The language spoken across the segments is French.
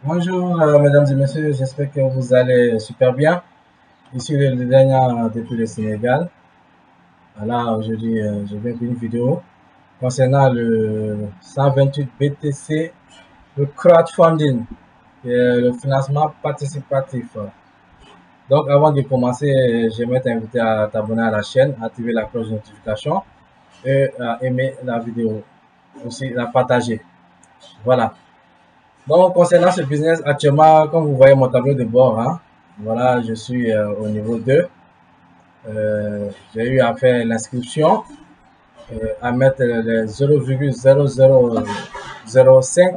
Bonjour, mesdames et messieurs, j'espère que vous allez super bien. Ici le dernier depuis le Sénégal. Là, aujourd'hui, je viens pour une vidéo concernant le 128 BTC, le crowdfunding, le financement participatif. Donc, avant de commencer, j'aimerais t'inviter à t'abonner à la chaîne, à activer la cloche de notification et à aimer la vidéo, aussi la partager. Voilà. Donc, concernant ce business, actuellement, comme vous voyez mon tableau de bord, hein, voilà, je suis au niveau 2. J'ai eu à faire l'inscription, à mettre les 0,0005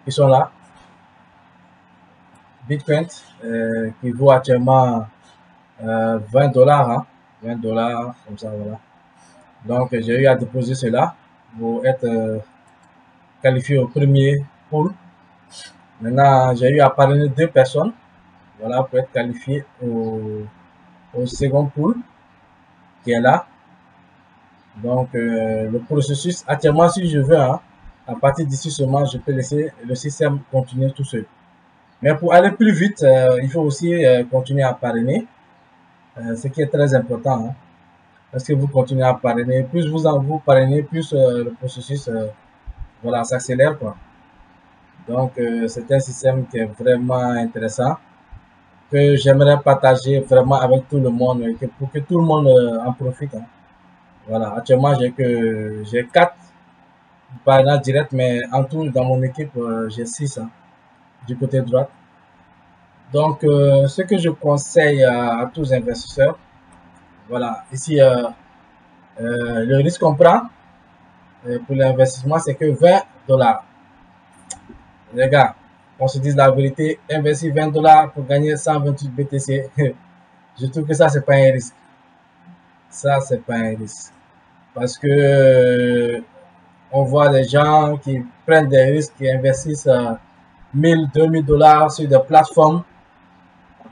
qui sont là, Bitcoin, qui vaut actuellement 20 dollars, hein, 20 dollars, comme ça, voilà. Donc, j'ai eu à déposer cela pour être qualifié au premier pool. Maintenant, j'ai eu à parrainer 2 personnes, voilà, pour être qualifié au second pool qui est là. Donc, le processus, actuellement, si je veux, hein, à partir d'ici seulement, je peux laisser le système continuer tout seul. Mais pour aller plus vite, il faut aussi continuer à parrainer, ce qui est très important. Hein, parce que vous continuez à parrainer, plus vous parrainez, plus le processus voilà, s'accélère, quoi. Donc, c'est un système qui est vraiment intéressant, que j'aimerais partager vraiment avec tout le monde, pour que tout le monde en profite. Hein. Voilà, actuellement, j'ai 4 parrainages directs, mais en tout, dans mon équipe, j'ai 6 hein, du côté droit. Donc, ce que je conseille à tous les investisseurs, voilà, ici, le risque qu'on prend pour l'investissement, c'est que 20 dollars. Les gars, on se dise la vérité, investir 20 dollars pour gagner 128 BTC, je trouve que ça, c'est pas un risque. Ça, c'est pas un risque. Parce que on voit des gens qui prennent des risques, qui investissent 1000, 2000 dollars sur des plateformes,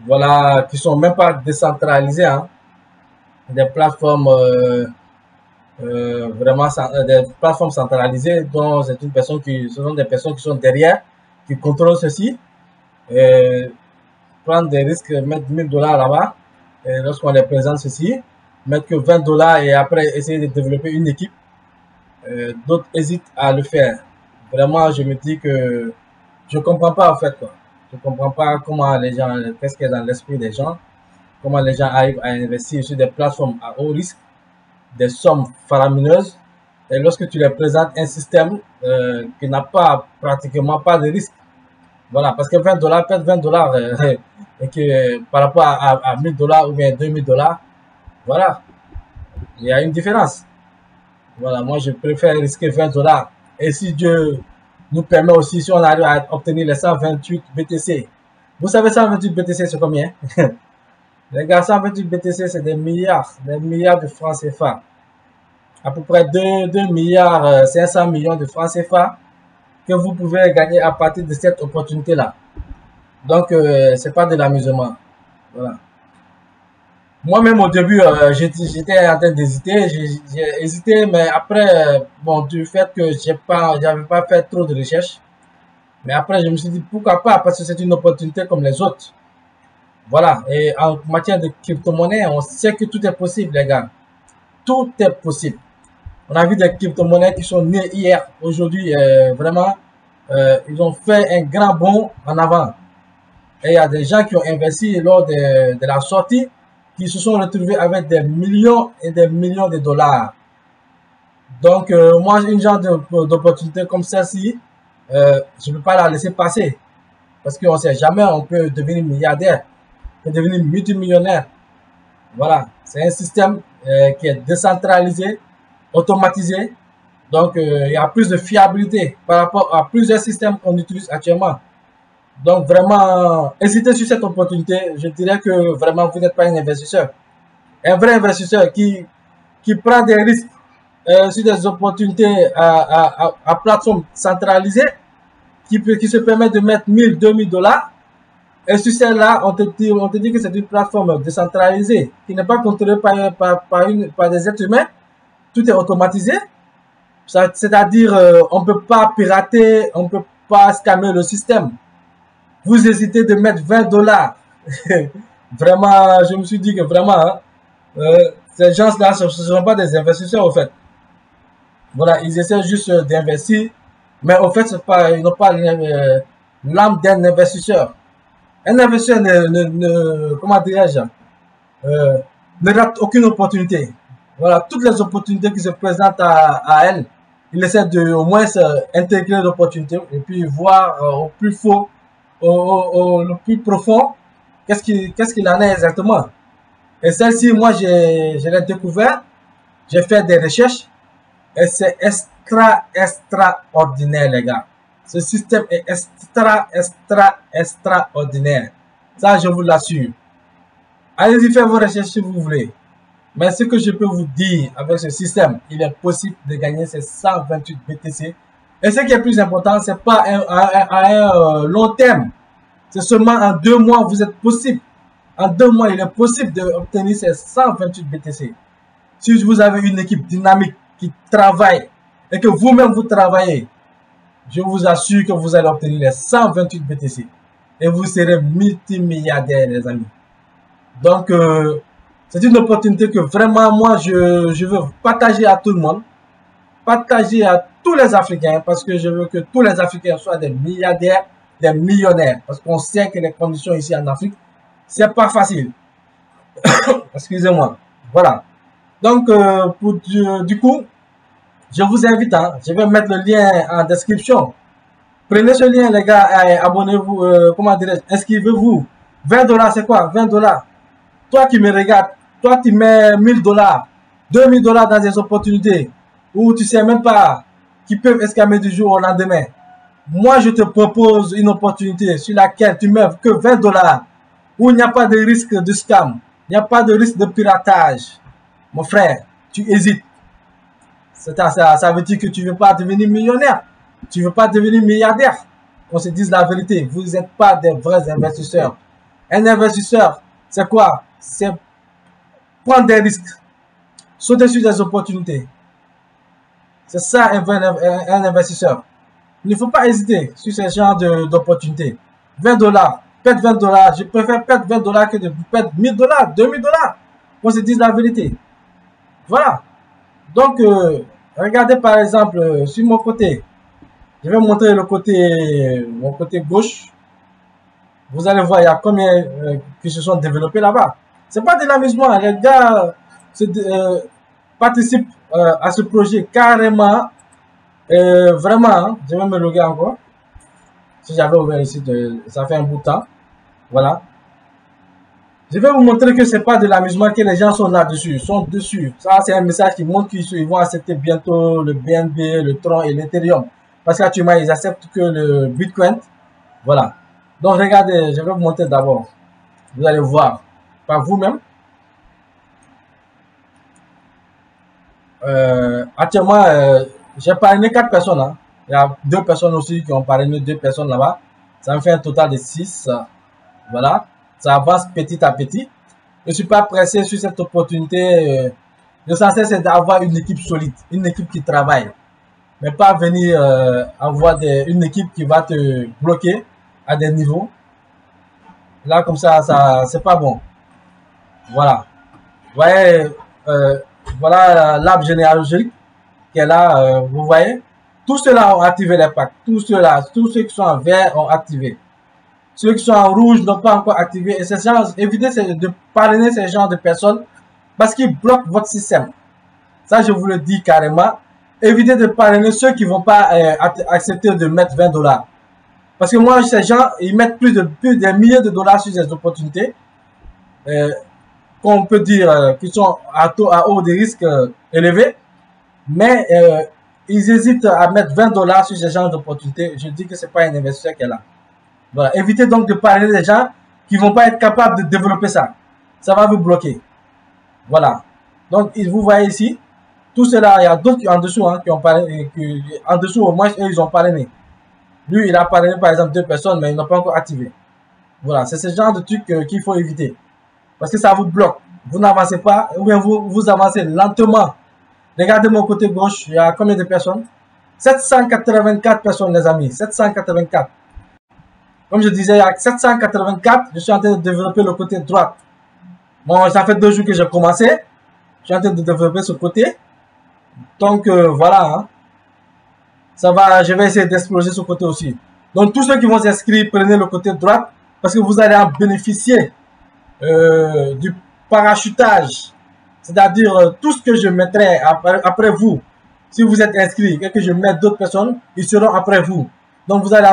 voilà, qui sont même pas décentralisées, hein, des plateformes vraiment des plateformes centralisées dont c'est une personne ce sont des personnes qui sont derrière, qui contrôlent ceci, et prendre des risques, mettre 1000 dollars là-bas, et lorsqu'on les présente ceci, mettre que 20 dollars et après essayer de développer une équipe, d'autres hésitent à le faire. Vraiment, je me dis que je comprends pas en fait quoi. Je comprends pas comment les gens, qu'est-ce qu'il y a dans l'esprit des gens, comment les gens arrivent à investir sur des plateformes à haut risque, des sommes faramineuses, et lorsque tu les présentes un système qui n'a pas pratiquement pas de risque. Voilà, parce que 20 dollars, peut-être 20 dollars, et que par rapport à 1000 dollars ou bien 2000 dollars, voilà, il y a une différence. Voilà, moi je préfère risquer 20 dollars. Et si Dieu nous permet aussi, si on arrive à obtenir les 128 BTC, vous savez 128 BTC c'est combien? Les gars, 128 BTC c'est des milliards de francs CFA. À peu près 2 milliards 500 millions de francs CFA que vous pouvez gagner à partir de cette opportunité-là. Donc, c'est pas de l'amusement. Voilà. Moi-même, au début, j'étais en train d'hésiter. J'ai hésité, mais après, bon, du fait que j'avais pas fait trop de recherches, mais après, je me suis dit pourquoi pas, parce que c'est une opportunité comme les autres. Voilà. Et en matière de crypto-monnaie, on sait que tout est possible, les gars. Tout est possible. On a vu des crypto-monnaies qui sont nées hier, aujourd'hui, vraiment, ils ont fait un grand bond en avant. Et il y a des gens qui ont investi lors de la sortie, qui se sont retrouvés avec des millions et des millions de dollars. Donc, moi, une genre d'opportunité comme celle-ci, je ne peux pas la laisser passer. Parce qu'on ne sait jamais, on peut devenir milliardaire, on peut devenir multimillionnaire. Voilà, c'est un système qui est décentralisé, automatisé. Donc, il y a plus de fiabilité par rapport à plusieurs systèmes qu'on utilise actuellement. Donc, vraiment, hésitez sur cette opportunité. Je dirais que vraiment, vous n'êtes pas un investisseur. Un vrai investisseur qui prend des risques sur des opportunités à plateforme centralisée, qui se permet de mettre 1000, 2000 dollars. Et sur celle-là, on te dit que c'est une plateforme décentralisée qui n'est pas contrôlée par des êtres humains. Tout est automatisé. C'est-à-dire, on ne peut pas pirater, on ne peut pas scammer le système. Vous hésitez de mettre 20 dollars. Vraiment, je me suis dit que vraiment, hein, ces gens-là, ce ne sont pas des investisseurs, au fait. Voilà, ils essaient juste d'investir, mais au fait, ils n'ont pas l'âme d'un investisseur. Un investisseur comment dirais-je, ne rate aucune opportunité. Voilà, toutes les opportunités qui se présentent à elle, il essaie de au moins intégrer l'opportunité et puis voir au plus faux, le plus profond, qu'est-ce qu'il en est exactement. Et celle-ci, moi, je l'ai découvert, j'ai fait des recherches et c'est extraordinaire, les gars. Ce système est extraordinaire. Ça, je vous l'assure. Allez-y faire vos recherches si vous voulez. Mais ce que je peux vous dire avec ce système, il est possible de gagner ces 128 BTC. Et ce qui est plus important, c'est pas à un long terme. C'est seulement en 2 mois, vous êtes possible. En 2 mois, il est possible d'obtenir ces 128 BTC. Si vous avez une équipe dynamique qui travaille et que vous-même vous travaillez, je vous assure que vous allez obtenir les 128 BTC. Et vous serez multimilliardaire, les amis. Donc, c'est une opportunité que vraiment, moi, je veux partager à tout le monde. Partager à tous les Africains parce que je veux que tous les Africains soient des milliardaires, des millionnaires. Parce qu'on sait que les conditions ici en Afrique, c'est pas facile. Excusez-moi. Voilà. Donc, du coup, je vous invite, hein, je vais mettre le lien en description. Prenez ce lien, les gars, abonnez-vous, comment dirais-je, inscrivez-vous. 20 dollars, c'est quoi? 20 dollars. Toi qui me regardes, toi tu mets 1000 dollars, 2000 dollars dans des opportunités où tu sais même pas qui peuvent escamer du jour au lendemain. Moi, je te propose une opportunité sur laquelle tu mets que 20 dollars, où il n'y a pas de risque de scam, il n'y a pas de risque de piratage. Mon frère, tu hésites. Ça veut dire que tu ne veux pas devenir millionnaire. Tu ne veux pas devenir milliardaire. On se dise la vérité. Vous n'êtes pas des vrais investisseurs. Un investisseur, c'est quoi? C'est prendre des risques. Sauter sur des opportunités. C'est ça un investisseur. Il ne faut pas hésiter sur ce genre d'opportunités. 20 dollars. Perdre 20 dollars. Je préfère perdre 20 dollars que de perdre 1000 dollars, 2000 dollars. On se dise la vérité. Voilà. Donc, regardez par exemple sur mon côté. Je vais montrer mon côté gauche. Vous allez voir, il y a combien qui se sont développés là-bas. C'est pas de l'amusement. Les gars participent à ce projet carrément. Vraiment, hein, je vais me loguer encore. Si j'avais ouvert ici, ça fait un bout de temps. Voilà. Je vais vous montrer que c'est pas de l'amusement, que les gens sont là-dessus, sont dessus. Ça, c'est un message qui montre qu'ils vont accepter bientôt le BNB, le Tron et l'Ethereum. Parce qu'actuellement, ils acceptent que le Bitcoin. Voilà. Donc, regardez, je vais vous montrer d'abord. Vous allez voir par vous-même. Actuellement, j'ai parrainé 4 personnes. Hein. Il y a 2 personnes aussi qui ont parrainé 2 personnes là-bas. Ça me fait un total de 6. Voilà. Ça avance petit à petit. Je ne suis pas pressé sur cette opportunité. L'essentiel, c'est d'avoir une équipe solide, une équipe qui travaille. Mais pas venir avoir une équipe qui va te bloquer à des niveaux. Là, comme ça c'est pas bon. Voilà. Vous voyez, voilà l'arbre généalogique qui est là. Vous voyez, tous ceux-là ont activé les packs. Tous ceux qui sont en vert ont activé. Ceux qui sont en rouge n'ont pas encore activé. Et évitez de parrainer ces genres de personnes parce qu'ils bloquent votre système. Ça, je vous le dis carrément. Évitez de parrainer ceux qui ne vont pas accepter de mettre 20 dollars. Parce que moi, ces gens, ils mettent plus des milliers de dollars sur ces opportunités. Qu'on peut dire qui sont à haut de risque élevé. Mais ils hésitent à mettre 20 dollars sur ces genres d'opportunités. Je dis que ce n'est pas un investisseur qui est là. Voilà. Évitez donc de parrainer des gens qui ne vont pas être capables de développer ça. Ça va vous bloquer. Voilà. Donc, vous voyez ici, tout cela, il y a d'autres en dessous hein, qui ont parrainé. En dessous, au moins, eux, ils ont parrainé. Lui, il a parrainé par exemple 2 personnes, mais ils n'ont pas encore activé. Voilà. C'est ce genre de truc qu'il faut éviter. Parce que ça vous bloque. Vous n'avancez pas, ou bien vous avancez lentement. Regardez mon côté gauche, il y a combien de personnes? 784 personnes, les amis. 784. Comme je disais, il y a 784, je suis en train de développer le côté droite. Bon, ça fait 2 jours que j'ai commencé. Je suis en train de développer ce côté. Donc, voilà. Hein. Ça va, je vais essayer d'exploser ce côté aussi. Donc, tous ceux qui vont s'inscrire, prenez le côté droite parce que vous allez en bénéficier du parachutage. C'est-à-dire, tout ce que je mettrai après vous, si vous êtes inscrit et que je mets d'autres personnes, ils seront après vous. Donc, vous allez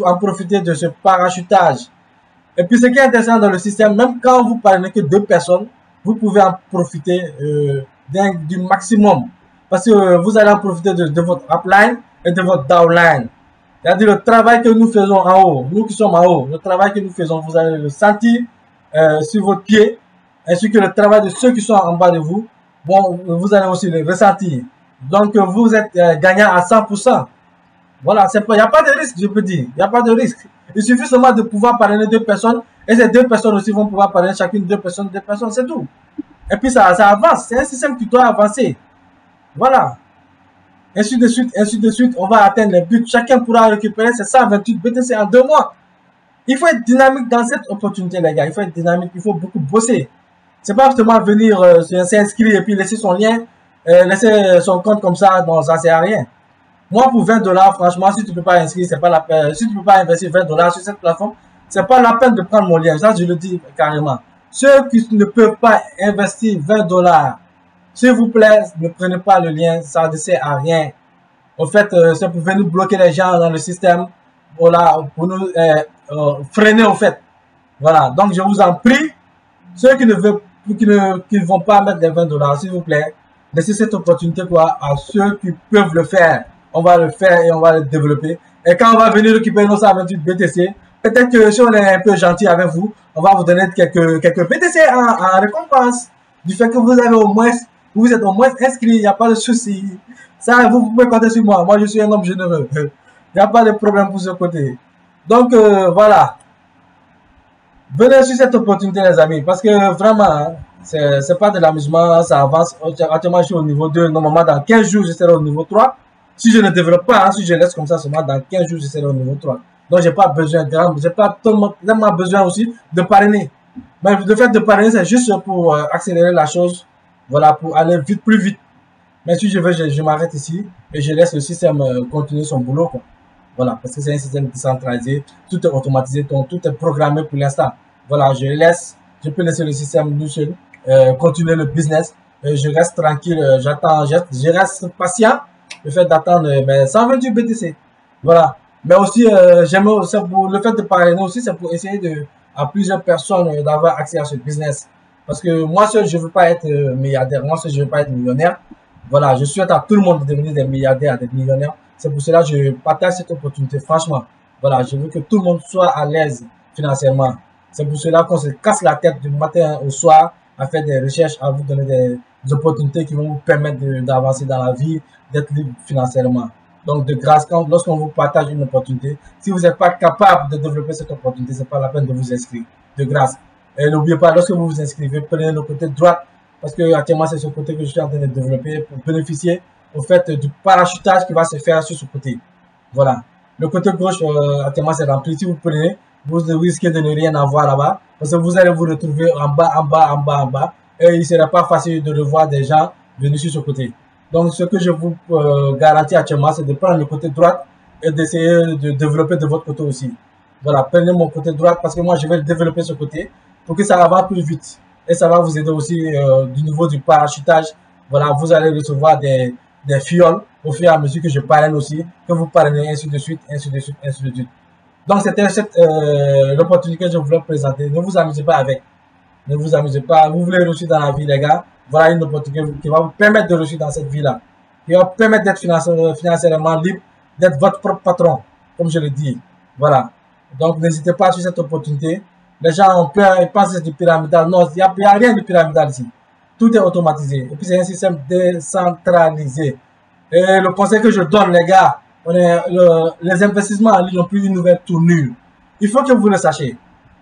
en profiter de ce parachutage. Et puis, ce qui est intéressant dans le système, même quand vous parlez que 2 personnes, vous pouvez en profiter du maximum. Parce que vous allez en profiter de votre upline et de votre downline. C'est-à-dire le travail que nous faisons en haut, nous qui sommes en haut, le travail que nous faisons, vous allez le sentir sur votre pied, ainsi que le travail de ceux qui sont en bas de vous, bon, vous allez aussi le ressentir. Donc, vous êtes gagnant à 100%. Voilà, il n'y a pas de risque, je peux dire. Il n'y a pas de risque. Il suffit seulement de pouvoir parrainer 2 personnes, et ces 2 personnes aussi vont pouvoir parrainer chacune 2 personnes, c'est tout. Et puis ça avance, c'est un système qui doit avancer. Voilà. Ainsi de suite, on va atteindre les buts. Chacun pourra récupérer ses 128 BTC en 2 mois. Il faut être dynamique dans cette opportunité, les gars. Il faut être dynamique, il faut beaucoup bosser. C'est pas seulement venir s'inscrire et puis laisser son lien, laisser son compte comme ça, non, ça sert à rien. Moi, pour 20 $, franchement, si tu ne peux pas inscrire, c'est pas la peine. Si tu ne peux pas investir 20 $ sur cette plateforme, c'est pas la peine de prendre mon lien. Ça, je le dis carrément. Ceux qui ne peuvent pas investir 20 $, s'il vous plaît, ne prenez pas le lien, ça ne sert à rien. En fait, c'est pour venir bloquer les gens dans le système, voilà, pour nous freiner, en fait. Voilà, donc je vous en prie, ceux qui ne vont pas mettre les 20 $, s'il vous plaît, laissez cette opportunité quoi, à ceux qui peuvent le faire. On va le faire et on va le développer. Et quand on va venir récupérer nos 128 BTC, peut-être que si on est un peu gentil avec vous, on va vous donner quelques BTC en récompense du fait que vous êtes au moins inscrit, il n'y a pas de souci. Ça, vous pouvez compter sur moi. Moi, je suis un homme généreux. Il n'y a pas de problème pour ce côté. Donc, voilà. Venez sur cette opportunité, les amis, parce que vraiment, c'est pas de l'amusement, ça avance. Actuellement, je suis au niveau 2. Normalement, dans 15 jours, je serai au niveau 3. Si je ne développe pas, hein, si je laisse comme ça seulement, dans 15 jours, je serai au niveau 3. Donc, j'ai pas besoin, j'ai pas tellement besoin aussi de parrainer. Mais le fait de parrainer, c'est juste pour accélérer la chose. Voilà, pour aller plus vite. Mais si je veux, je m'arrête ici et je laisse le système continuer son boulot, quoi. Voilà, parce que c'est un système décentralisé, tout est automatisé, donc tout est programmé pour l'instant. Voilà, je peux laisser le système tout seul, continuer le business. Je reste tranquille, j'attends, je reste patient. Le fait d'attendre mes 128 BTC. Voilà. Mais aussi, pour le fait de parrainer aussi, c'est pour essayer à plusieurs personnes d'avoir accès à ce business. Parce que moi seul, je ne veux pas être milliardaire. Moi seul, je ne veux pas être millionnaire. Voilà, je souhaite à tout le monde de devenir des milliardaires, des millionnaires. C'est pour cela que je partage cette opportunité. Franchement, voilà, je veux que tout le monde soit à l'aise financièrement. C'est pour cela qu'on se casse la tête du matin au soir à faire des recherches, à vous donner des opportunités qui vont vous permettre d'avancer dans la vie, d'être libre financièrement. Donc, de grâce, lorsqu'on vous partage une opportunité, si vous n'êtes pas capable de développer cette opportunité, ce n'est pas la peine de vous inscrire. De grâce. Et n'oubliez pas, lorsque vous vous inscrivez, prenez le côté droit, parce que actuellement, c'est ce côté que je suis en train de développer pour bénéficier au fait du parachutage qui va se faire sur ce côté. Voilà. Le côté gauche, actuellement, c'est rempli. Si vous prenez, vous risquez de ne rien avoir là-bas, parce que vous allez vous retrouver en bas, et il ne sera pas facile de revoir des gens venus sur ce côté. Donc, ce que je vous garantis actuellement, c'est de prendre le côté droit et d'essayer de développer de votre côté aussi. Voilà, prenez mon côté droit parce que moi, je vais développer ce côté pour que ça avance plus vite. Et ça va vous aider aussi du niveau du parachutage. Voilà, vous allez recevoir des fioles au fur et à mesure que je parraine aussi, que vous parrainez, ainsi de suite, ainsi de suite, ainsi de suite. Donc, c'était l'opportunité que je voulais présenter. Ne vous amusez pas avec. Ne vous amusez pas. Vous voulez réussir dans la vie, les gars. Voilà une opportunité qui va vous permettre de réussir dans cette vie-là. Qui va vous permettre d'être financièrement libre, d'être votre propre patron, comme je le dis. Voilà. Donc, n'hésitez pas sur cette opportunité. Les gens ont peur, ils pensent que c'est du pyramidal. Non, il n'y a rien de pyramidal ici. Tout est automatisé. Et puis, c'est un système décentralisé. Et le conseil que je donne, les gars, les investissements en ligne ont pris une nouvelle tournure. Il faut que vous le sachiez.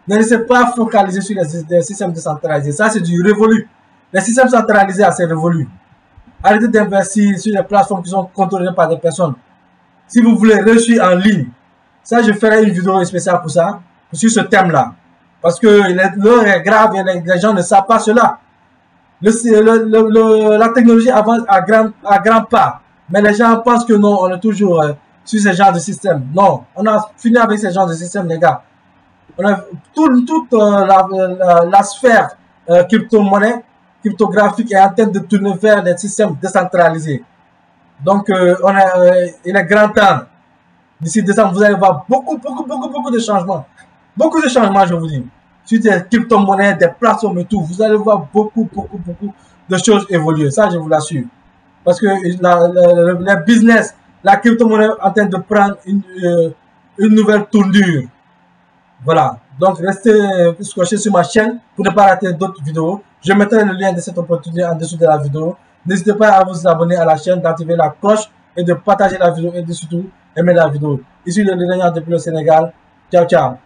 Ne laissez pas focaliser sur les systèmes décentralisés. Ça, c'est du révolu. Les systèmes centralisés, c'est révolu. Arrêtez d'investir sur les plateformes qui sont contrôlées par des personnes. Si vous voulez réussir en ligne, Ça, je ferai une vidéo spéciale pour ça, sur ce thème-là. Parce que l'heure est grave et les gens ne savent pas cela. La technologie avance à grands pas. Mais les gens pensent que non, on est toujours sur ce genre de système. Non, on a fini avec ce genre de système, les gars. On a toute la sphère crypto-monnaie, cryptographique est en train de tourner vers des systèmes décentralisés. Donc, il est grand temps. D'ici décembre, vous allez voir beaucoup de changements. Beaucoup de changements, je vous dis. Sur des crypto-monnaies, des plateformes et tout, vous allez voir beaucoup de choses évoluer. Ça, je vous l'assure. Parce que le business, la crypto-monnaie est en train de prendre une nouvelle tournure. Voilà. Donc, restez scotchés sur ma chaîne pour ne pas rater d'autres vidéos. Je mettrai le lien de cette opportunité en dessous de la vidéo. N'hésitez pas à vous abonner à la chaîne, d'activer la cloche et de partager la vidéo et de surtout aimer la vidéo. Ici le Léonard depuis le Sénégal. Ciao, ciao.